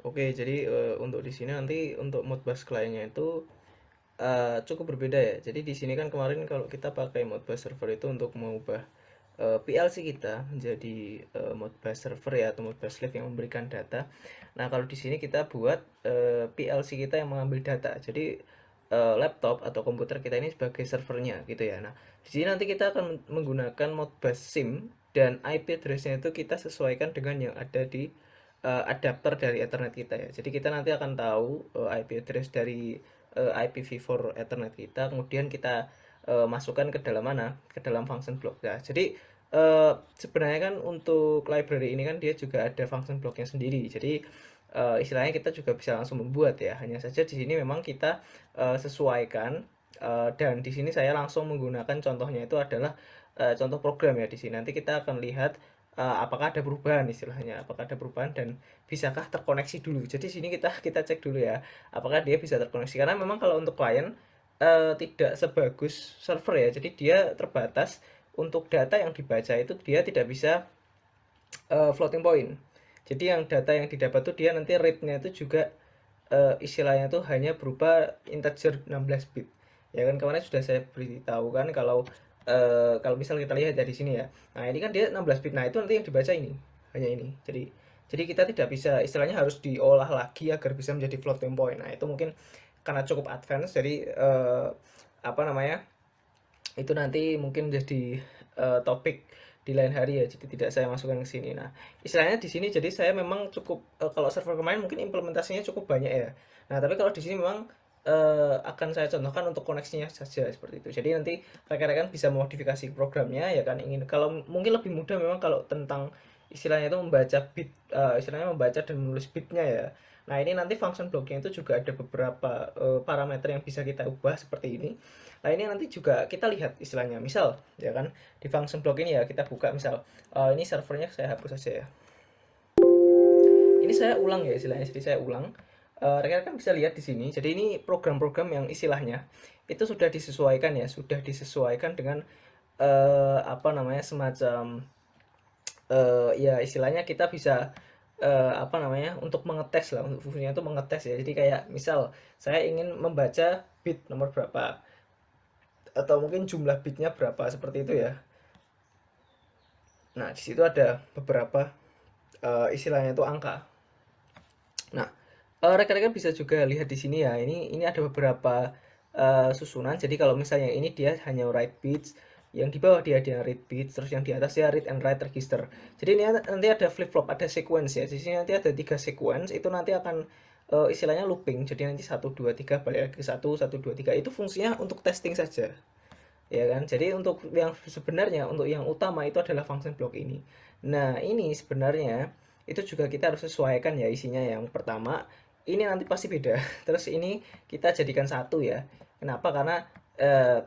Oke, jadi untuk di sini nanti untuk Modbus kliennya itu cukup berbeda ya. Jadi di sini kan kemarin kalau kita pakai Modbus server itu untuk mengubah PLC kita menjadi Modbus server ya atau Modbus slave yang memberikan data. Nah, kalau di sini kita buat PLC kita yang mengambil data. Jadi laptop atau komputer kita ini sebagai servernya gitu ya. Nah, di sini nanti kita akan menggunakan Modbus SIM dan IP address-nya itu kita sesuaikan dengan yang ada di adapter dari Ethernet kita ya. Jadi kita nanti akan tahu IP address dari IPv4 Ethernet kita, kemudian kita masukkan ke dalam mana? Ke dalam function block. Nah, jadi sebenarnya kan untuk library ini kan dia juga ada function blocknya sendiri. Jadi istilahnya kita juga bisa langsung membuat ya. Hanya saja di sini memang kita sesuaikan dan di sini saya langsung menggunakan contohnya itu adalah contoh program ya di sini. Nanti kita akan lihat apakah ada perubahan istilahnya, apakah ada perubahan dan bisakah terkoneksi dulu. Jadi sini kita cek dulu ya, apakah dia bisa terkoneksi. Karena memang kalau untuk klien tidak sebagus server ya, jadi dia terbatas untuk data yang dibaca itu dia tidak bisa floating point. Jadi yang data yang didapat tuh dia nanti rate-nya itu juga istilahnya tuh hanya berupa integer 16 bit. Ya kan kemarin sudah saya beritahu kan kalau misal kita lihat dari sini ya. Nah, ini kan dia 16 bit. Nah, itu nanti yang dibaca ini, hanya ini. Jadi kita tidak bisa istilahnya harus diolah lagi agar bisa menjadi floating point. Nah, itu mungkin karena cukup advance jadi apa namanya? Itu nanti mungkin jadi topik di lain hari ya, jadi tidak saya masukkan ke sini. Nah, istilahnya di sini jadi saya memang cukup kalau server kemarin mungkin implementasinya cukup banyak ya. Nah, tapi kalau di sini memang akan saya contohkan untuk koneksinya saja seperti itu. Jadi nanti rekan-rekan bisa modifikasi programnya ya kan ingin kalau mungkin lebih mudah memang kalau tentang istilahnya itu membaca bit istilahnya membaca dan menulis bitnya ya. Nah, ini nanti function blocknya itu juga ada beberapa parameter yang bisa kita ubah seperti ini. Nah, ini nanti juga kita lihat istilahnya. Misal, ya kan, di function block ini ya kita buka misal, ini servernya saya hapus saja ya. Ini saya ulang ya istilahnya, jadi saya ulang. Rekan-rekan bisa lihat di sini. Jadi ini program-program yang istilahnya itu sudah disesuaikan ya, sudah disesuaikan dengan apa namanya semacam ya istilahnya kita bisa apa namanya untuk mengetes lah untuk fungsinya itu mengetes ya. Jadi kayak misal saya ingin membaca bit nomor berapa atau mungkin jumlah bitnya berapa seperti itu ya. Nah, di situ ada beberapa istilahnya itu angka. Nah, rekan-rekan bisa juga lihat di sini ya. Ini ada beberapa susunan. Jadi kalau misalnya ini dia hanya write bits, yang di bawah dia read bits, terus yang di atas dia read and write register. Jadi ini nanti ada flip flop, ada sequence ya. Di sini nanti ada 3 sequence, itu nanti akan istilahnya looping. Jadi nanti 1 2 3 balik lagi ke 1 1 2 3. Itu fungsinya untuk testing saja. Ya kan? Jadi untuk yang sebenarnya untuk yang utama itu adalah function block ini. Nah, ini sebenarnya itu juga kita harus sesuaikan ya isinya. Yang pertama, ini nanti pasti beda. Terus ini kita jadikan satu ya. Kenapa? Karena eh,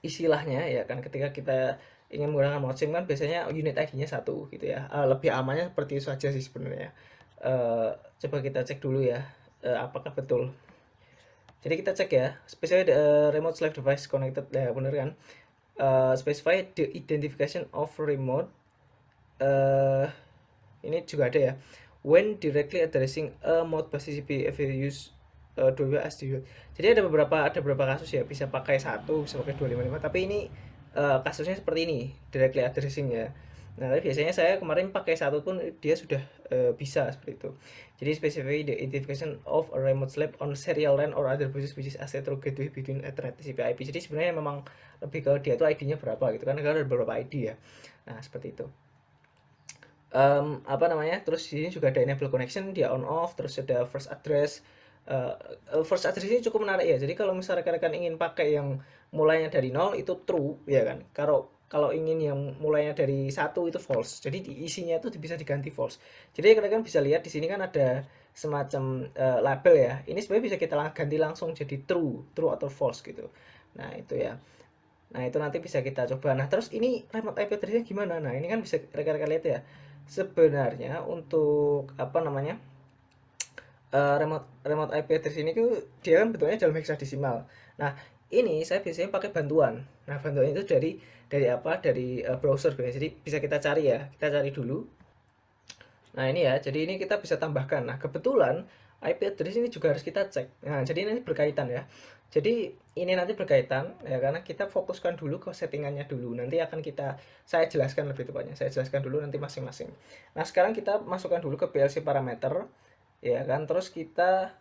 istilahnya ya kan ketika kita ingin menggunakan ModSim kan biasanya unit ID-nya satu gitu ya. Lebih amannya seperti itu saja sih sebenarnya. Eh, Coba kita cek dulu ya apakah betul. Jadi kita cek ya, specify the remote slave device connected, ya bener kan? Specify the identification of remote. uh, ini juga ada ya. When directly addressing a Modbus TCP if you use 2 SD. Jadi ada beberapa kasus ya bisa pakai satu, bisa pakai 255. Tapi ini kasusnya seperti ini, directly addressing ya. Nah, tapi biasanya saya kemarin pakai satu pun dia sudah bisa seperti itu. Jadi specify the identification of a remote slave on serial LAN or other basis which is asset through gateway between Ethernet TCP IP. Jadi sebenarnya memang lebih ke dia tuh ID-nya berapa gitu kan, karena ada beberapa ID ya. Nah, seperti itu. Apa namanya, terus di sini juga ada enable connection, dia on off, terus ada first address. First address ini cukup menarik ya, jadi kalau misalnya rekan-rekan ingin pakai yang mulainya dari nol itu true ya kan, kalau kalau ingin yang mulainya dari satu itu false, jadi isinya itu bisa diganti false. Jadi rekan-rekan bisa lihat di sini kan ada semacam label ya, ini sebenarnya bisa kita ganti langsung jadi true true atau false gitu. Nah itu ya. Nah, itu nanti bisa kita coba. Nah, terus ini remote IP address-nya gimana? Nah, ini kan bisa rekan-rekan lihat ya. Sebenarnya untuk apa namanya? Remote remote IP address ini tuh dia kan bentuknya dalam heksadesimal. Nah, ini saya biasanya pakai bantuan. Nah, bantuan itu dari apa? Dari browser biasanya. Jadi bisa kita cari ya. Kita cari dulu. Nah ini ya, jadi ini kita bisa tambahkan. Nah kebetulan IP address ini juga harus kita cek. Nah jadi ini berkaitan ya. Jadi ini nanti berkaitan ya, karena kita fokuskan dulu ke settingannya dulu. Nanti akan saya jelaskan lebih tepatnya. Saya jelaskan dulu nanti masing-masing. Nah sekarang kita masukkan dulu ke PLC parameter ya kan. Terus kita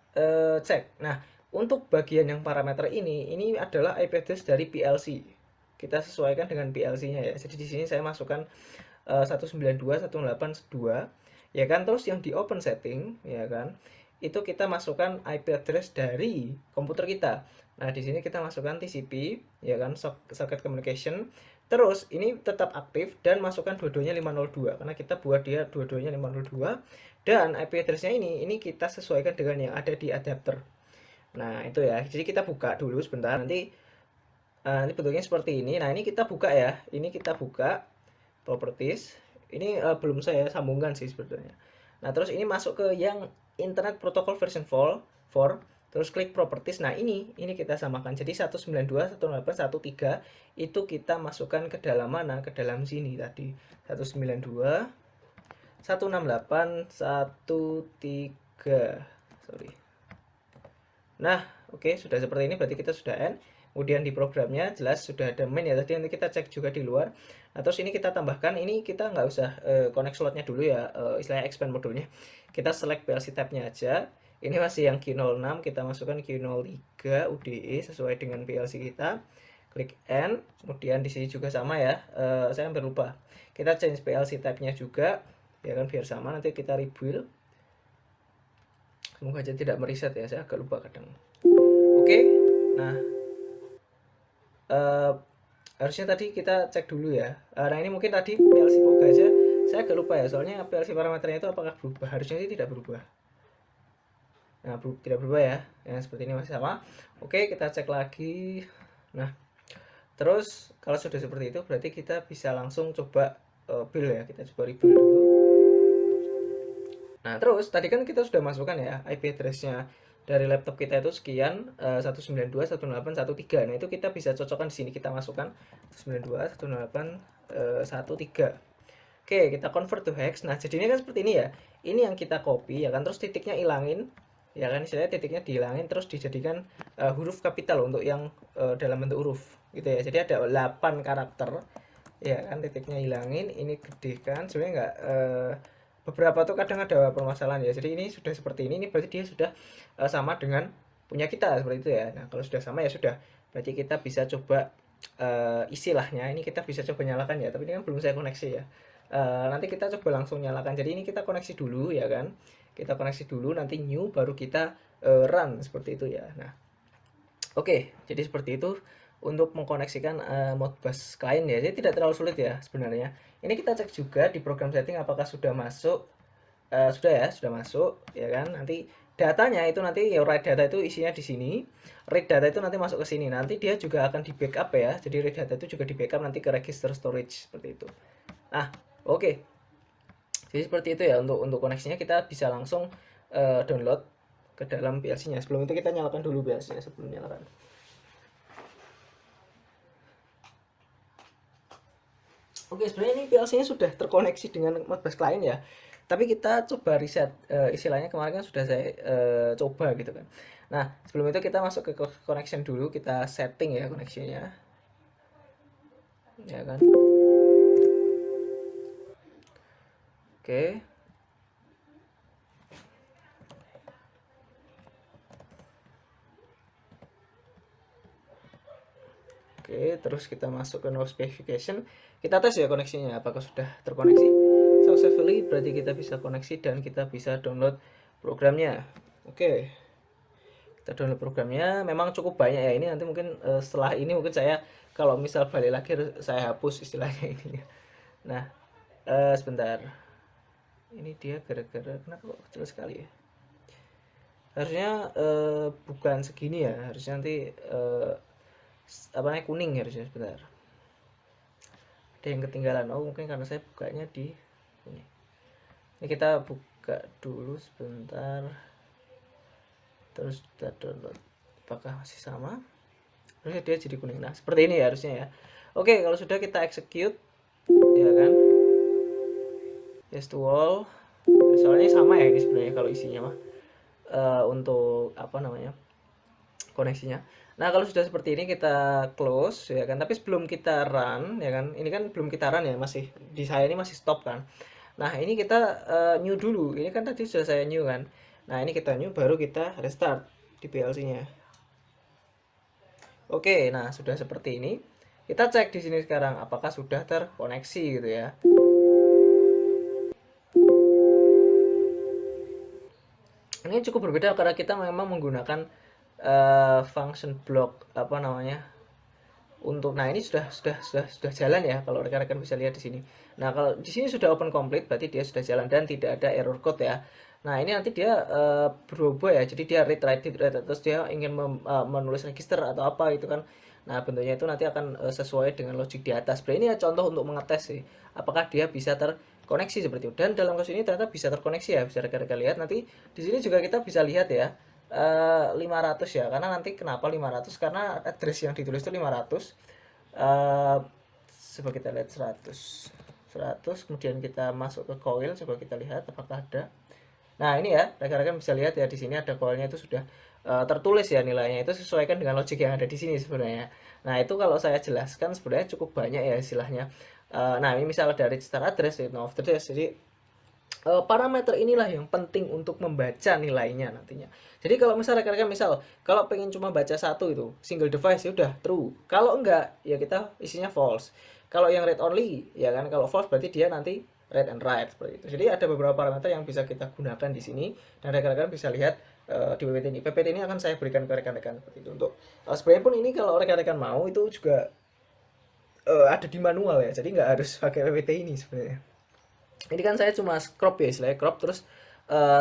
cek. Nah untuk bagian yang parameter ini adalah IP address dari PLC. Kita sesuaikan dengan PLC-nya ya. Jadi di sini saya masukkan 192.168.2 ya kan. Terus yang di open setting ya kan, itu kita masukkan IP address dari komputer kita. Nah di sini kita masukkan TCP ya kan, socket communication. Terus ini tetap aktif dan masukkan dua-duanya 502 karena kita buat dia dua-duanya 502. Dan IP addressnya ini kita sesuaikan dengan yang ada di adapter. Nah itu ya, jadi kita buka dulu sebentar. Nanti bentuknya seperti ini. Nah ini kita buka ya, ini kita buka properties. Ini belum saya sambungkan sih sebetulnya. Nah terus ini masuk ke yang internet protocol version 4, terus klik properties. Nah ini kita samakan, jadi 192.168.1.3 itu kita masukkan ke dalam mana, ke dalam sini tadi 192.168.1.3, sorry. Nah oke, sudah seperti ini, berarti kita sudah end. Kemudian di programnya jelas sudah ada main ya, tadi nanti kita cek juga di luar. Nah terus ini kita tambahkan, ini kita nggak usah connect slotnya dulu ya, istilahnya expand modulnya. Kita select PLC tab-nya aja. Ini masih yang Q06, kita masukkan Q03 UDE sesuai dengan PLC kita. Klik N, kemudian di sini juga sama ya, saya hampir lupa. Kita change PLC tab-nya juga, ya kan, biar sama, nanti kita rebuild. Semoga aja tidak mereset ya, saya agak lupa kadang. Oke, nah harusnya tadi kita cek dulu ya. Nah ini mungkin tadi PLC Poga aja saya agak lupa ya, soalnya PLC parameternya itu apakah berubah. Harusnya sih tidak berubah. Nah tidak berubah ya, yang seperti ini masih sama. Oke, kita cek lagi. Nah terus kalau sudah seperti itu berarti kita bisa langsung coba build ya. Kita coba rebuild dulu. Nah terus tadi kan kita sudah masukkan ya IP address-nya dari laptop kita itu sekian, 192.168.1.3. Nah itu kita bisa cocokkan di sini, kita masukkan 192.168.1.3. Oke, kita convert to hex. Nah jadinya kan seperti ini ya, ini yang kita copy ya kan, terus titiknya ilangin ya kan, istilahnya titiknya dihilangin terus dijadikan huruf kapital untuk yang dalam bentuk huruf gitu ya. Jadi ada 8 karakter ya kan, titiknya hilangin, ini gedekan. Sebenarnya nggak beberapa tuh kadang ada permasalahan ya. Jadi ini sudah seperti ini berarti dia sudah sama dengan punya kita seperti itu ya. Nah kalau sudah sama ya sudah, berarti kita bisa coba istilahnya ini kita bisa coba nyalakan ya, tapi ini kan belum saya koneksi ya. Nanti kita coba langsung nyalakan. Jadi ini kita koneksi dulu ya kan, kita koneksi dulu, nanti new baru kita run seperti itu ya. Nah oke, jadi seperti itu untuk mengkoneksikan Modbus client ya. Jadi tidak terlalu sulit ya sebenarnya. Ini kita cek juga di program setting apakah sudah masuk. Sudah ya, sudah masuk ya kan. Nanti datanya itu nanti ya, write data itu isinya di sini. Read data itu nanti masuk ke sini. Nanti dia juga akan di backup ya. Jadi read data itu juga di backup nanti ke register storage seperti itu. Nah, oke. Jadi seperti itu ya, untuk koneksinya kita bisa langsung download ke dalam PLC-nya. Sebelum itu kita nyalakan dulu PLC-nya sebelum nyalakan. Oke, sebenarnya ini PLC-nya sudah terkoneksi dengan Modbus client ya. Tapi kita coba reset, istilahnya kemarin kan sudah saya coba gitu kan. Nah, sebelum itu kita masuk ke connection dulu, kita setting ya connection-nya. Ya kan. Oke. Oke, terus kita masuk ke no specification. Kita tes ya koneksinya apakah sudah terkoneksi successfully, berarti kita bisa koneksi dan kita bisa download programnya. Oke, kita download programnya. Memang cukup banyak ya ini, nanti mungkin setelah ini mungkin saya kalau misal balik lagi saya hapus istilahnya ini. Nah sebentar, ini dia gara-gara kenapa kok kecil sekali ya. Harusnya bukan segini ya, harusnya nanti apa namanya, kuning harusnya. Sebentar, ada yang ketinggalan. Oh mungkin karena saya bukanya di ini kita buka dulu sebentar, terus kita download apakah masih sama. Harusnya dia jadi kuning. Nah seperti ini ya harusnya ya. Oke, kalau sudah kita execute ya kan, yes to all. Soalnya sama ya ini sebenarnya kalau isinya mah untuk apa namanya koneksinya. Nah kalau sudah seperti ini kita close ya kan. Tapi sebelum kita run ya kan, ini kan belum kita run ya, masih di saya ini masih stop kan. Nah ini kita new dulu. Ini kan tadi sudah saya new kan. Nah ini kita new baru kita restart di PLC-nya. Oke, nah sudah seperti ini. Kita cek di sini sekarang apakah sudah terkoneksi gitu ya. Ini cukup berbeda karena kita memang menggunakan function block apa namanya untuk, nah ini sudah jalan ya kalau rekan-rekan bisa lihat di sini. Nah kalau di sini sudah open complete berarti dia sudah jalan dan tidak ada error code ya. Nah ini nanti dia berubah ya, jadi dia read write read, terus dia ingin menulis register atau apa itu kan. Nah bentuknya itu nanti akan sesuai dengan logic di atas. Berarti ini ya contoh untuk mengetes sih apakah dia bisa terkoneksi seperti itu. Dan dalam kasus ini ternyata bisa terkoneksi ya, bisa rekan-rekan lihat. Nanti di sini juga kita bisa lihat ya 500 ya, karena nanti kenapa 500 karena address yang ditulis itu 500. eh Coba kita lihat 100 kemudian kita masuk ke coil, coba kita lihat apakah ada. Nah ini ya rekan-rekan bisa lihat ya, di sini ada coilnya itu sudah tertulis ya nilainya, itu sesuaikan dengan logic yang ada di sini sebenarnya. Nah itu kalau saya jelaskan sebenarnya cukup banyak ya istilahnya. Nah ini misalnya dari register address, no of address, jadi parameter inilah yang penting untuk membaca nilainya nantinya. Jadi kalau misal rekan-rekan misal kalau pengen cuma baca satu itu single device ya udah true. Kalau enggak ya kita isinya false. Kalau yang read only ya kan, kalau false berarti dia nanti read and write seperti itu. Jadi ada beberapa parameter yang bisa kita gunakan di sini dan rekan-rekan bisa lihat di PPT ini. PPT ini akan saya berikan ke rekan-rekan seperti itu. Untuk sebenarnya pun ini kalau rekan-rekan mau itu juga ada di manual ya. Jadi nggak harus pakai PPT ini sebenarnya. Ini kan saya cuma crop ya istilahnya, crop terus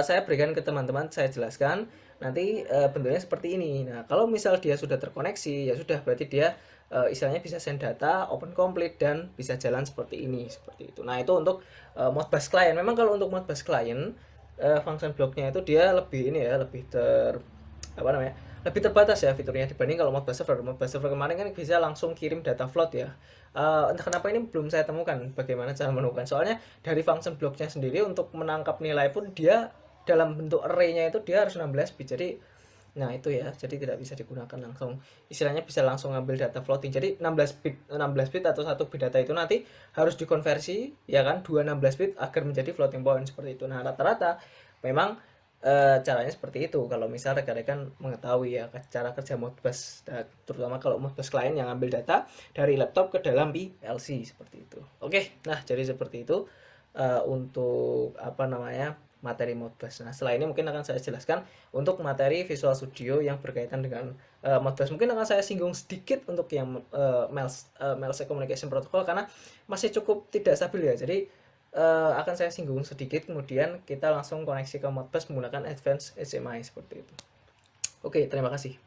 saya berikan ke teman-teman, saya jelaskan nanti bentuknya seperti ini. Nah kalau misal dia sudah terkoneksi ya sudah, berarti dia istilahnya bisa send data open complete dan bisa jalan seperti ini, seperti itu. Nah itu untuk Modbus client. Memang kalau untuk Modbus client function blocknya itu dia lebih ini ya, lebih apa namanya, lebih terbatas ya fiturnya dibanding kalau Modbus server. Modbus server kemarin kan bisa langsung kirim data float ya. Entah kenapa ini belum saya temukan bagaimana cara menemukan. Soalnya dari function blocknya sendiri untuk menangkap nilai pun dia dalam bentuk array-nya itu dia harus 16 bit. Jadi nah itu ya, jadi tidak bisa digunakan langsung. Istilahnya bisa langsung ngambil data floating. Jadi 16 bit atau 1 bit data itu nanti harus dikonversi ya kan, 16 bit agar menjadi floating point seperti itu. Nah, rata-rata memang caranya seperti itu kalau misal rekan-rekan mengetahui ya cara kerja Modbus, terutama kalau Modbus client yang ambil data dari laptop ke dalam PLC seperti itu. Oke, nah jadi seperti itu untuk apa namanya materi Modbus. Nah setelah ini mungkin akan saya jelaskan untuk materi Visual Studio yang berkaitan dengan Modbus. Mungkin akan saya singgung sedikit untuk yang Mailset Communication Protocol karena masih cukup tidak stabil ya. Jadi akan saya singgung sedikit, kemudian kita langsung koneksi ke Modbus menggunakan Advanced HMI seperti itu. Oke, terima kasih.